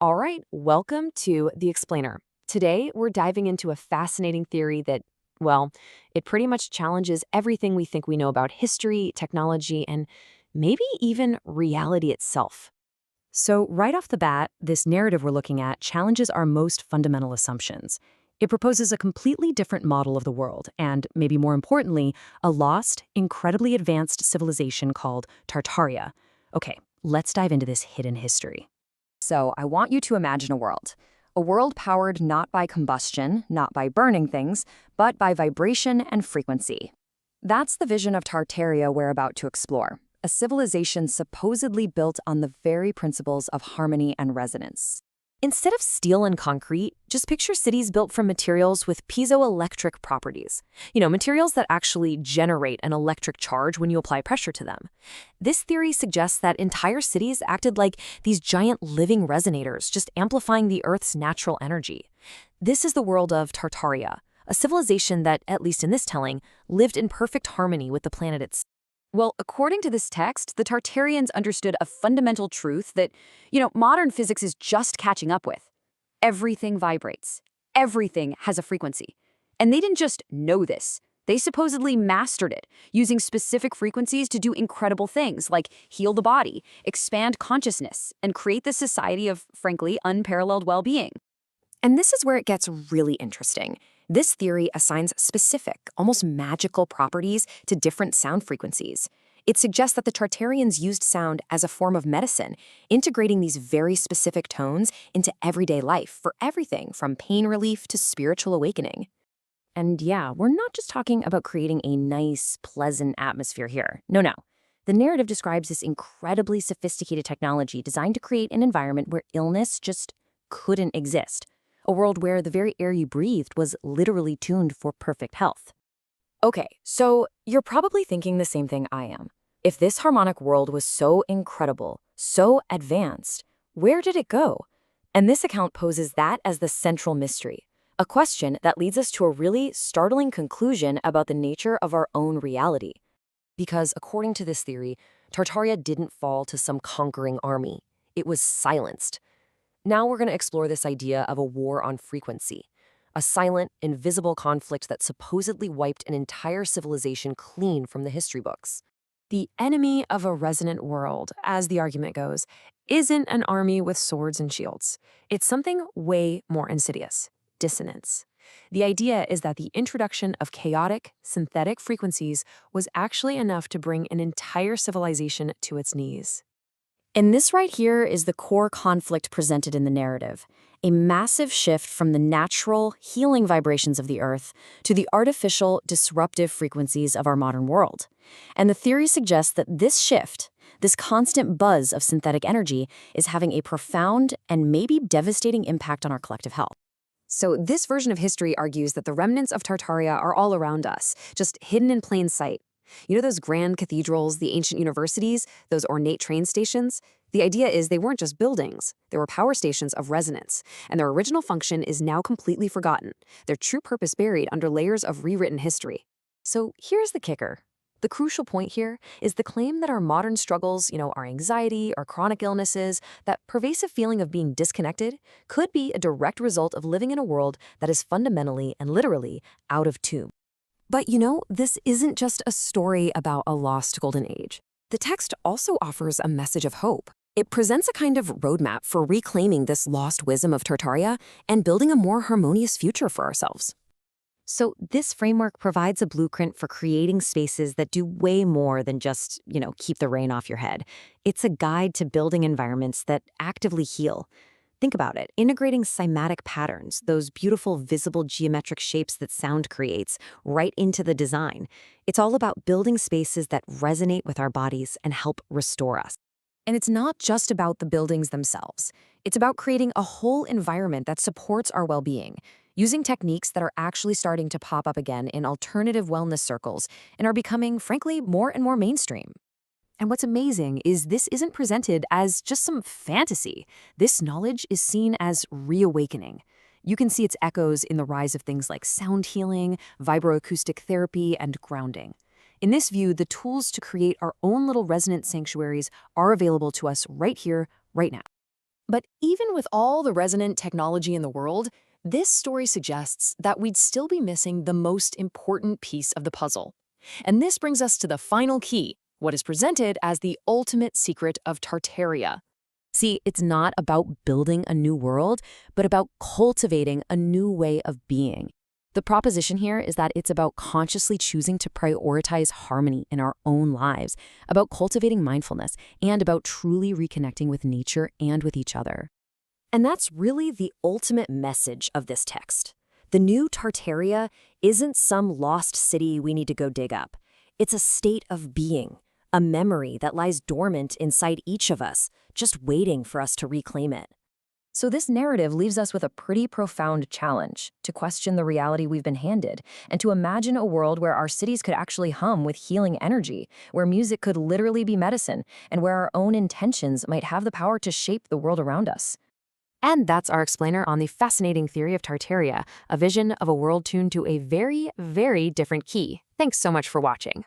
All right, welcome to The Explainer. Today, we're diving into a fascinating theory that, well, it pretty much challenges everything we think we know about history, technology, and maybe even reality itself. So, right off the bat, this narrative we're looking at challenges our most fundamental assumptions. It proposes a completely different model of the world, and maybe more importantly, a lost, incredibly advanced civilization called Tartaria. Okay, let's dive into this hidden history. So I want you to imagine a world powered not by combustion, not by burning things, but by vibration and frequency. That's the vision of Tartaria we're about to explore, a civilization supposedly built on the very principles of harmony and resonance. Instead of steel and concrete, just picture cities built from materials with piezoelectric properties. Materials that actually generate an electric charge when you apply pressure to them. This theory suggests that entire cities acted like these giant living resonators, just amplifying the Earth's natural energy. This is the world of Tartaria, a civilization that, at least in this telling, lived in perfect harmony with the planet itself. Well, according to this text, the Tartarians understood a fundamental truth that, modern physics is just catching up with. Everything vibrates. Everything has a frequency. And they didn't just know this. They supposedly mastered it, using specific frequencies to do incredible things like heal the body, expand consciousness, and create this society of, frankly, unparalleled well-being. And this is where it gets really interesting. This theory assigns specific, almost magical properties to different sound frequencies. It suggests that the Tartarians used sound as a form of medicine, integrating these very specific tones into everyday life for everything from pain relief to spiritual awakening. And yeah, we're not just talking about creating a nice, pleasant atmosphere here. No. The narrative describes this incredibly sophisticated technology designed to create an environment where illness just couldn't exist. A world where the very air you breathed was literally tuned for perfect health. Okay, so you're probably thinking the same thing I am. If this harmonic world was so incredible, so advanced, where did it go? And this account poses that as the central mystery, a question that leads us to a really startling conclusion about the nature of our own reality. Because according to this theory, Tartaria didn't fall to some conquering army. It was silenced. Now we're going to explore this idea of a war on frequency, a silent, invisible conflict that supposedly wiped an entire civilization clean from the history books. The enemy of a resonant world, as the argument goes, isn't an army with swords and shields. It's something way more insidious: dissonance. The idea is that the introduction of chaotic, synthetic frequencies was actually enough to bring an entire civilization to its knees. And this right here is the core conflict presented in the narrative, a massive shift from the natural, healing vibrations of the Earth to the artificial, disruptive frequencies of our modern world. And the theory suggests that this shift, this constant buzz of synthetic energy, is having a profound and maybe devastating impact on our collective health. So this version of history argues that the remnants of Tartaria are all around us, just hidden in plain sight. You know those grand cathedrals, the ancient universities, those ornate train stations? The idea is they weren't just buildings. They were power stations of resonance, and their original function is now completely forgotten, their true purpose buried under layers of rewritten history. So here's the kicker. The crucial point here is the claim that our modern struggles, our anxiety, our chronic illnesses, that pervasive feeling of being disconnected, could be a direct result of living in a world that is fundamentally and literally out of tune. But this isn't just a story about a lost golden age. The text also offers a message of hope. It presents a kind of roadmap for reclaiming this lost wisdom of Tartaria and building a more harmonious future for ourselves. So this framework provides a blueprint for creating spaces that do way more than just, keep the rain off your head. It's a guide to building environments that actively heal. Think about it, integrating cymatic patterns, those beautiful visible geometric shapes that sound creates, right into the design. It's all about building spaces that resonate with our bodies and help restore us. And it's not just about the buildings themselves. It's about creating a whole environment that supports our well-being, using techniques that are actually starting to pop up again in alternative wellness circles and are becoming, frankly, more and more mainstream. And what's amazing is this isn't presented as just some fantasy. This knowledge is seen as reawakening. You can see its echoes in the rise of things like sound healing, vibroacoustic therapy, and grounding. In this view, the tools to create our own little resonant sanctuaries are available to us right here, right now. But even with all the resonant technology in the world, this story suggests that we'd still be missing the most important piece of the puzzle. And this brings us to the final key, what is presented as the ultimate secret of Tartaria. See, it's not about building a new world, but about cultivating a new way of being. The proposition here is that it's about consciously choosing to prioritize harmony in our own lives, about cultivating mindfulness, and about truly reconnecting with nature and with each other. And that's really the ultimate message of this text. The new Tartaria isn't some lost city we need to go dig up. It's a state of being, a memory that lies dormant inside each of us, just waiting for us to reclaim it. So this narrative leaves us with a pretty profound challenge to question the reality we've been handed and to imagine a world where our cities could actually hum with healing energy, where music could literally be medicine, and where our own intentions might have the power to shape the world around us. And that's our explainer on the fascinating theory of Tartaria, a vision of a world tuned to a very, very different key. Thanks so much for watching.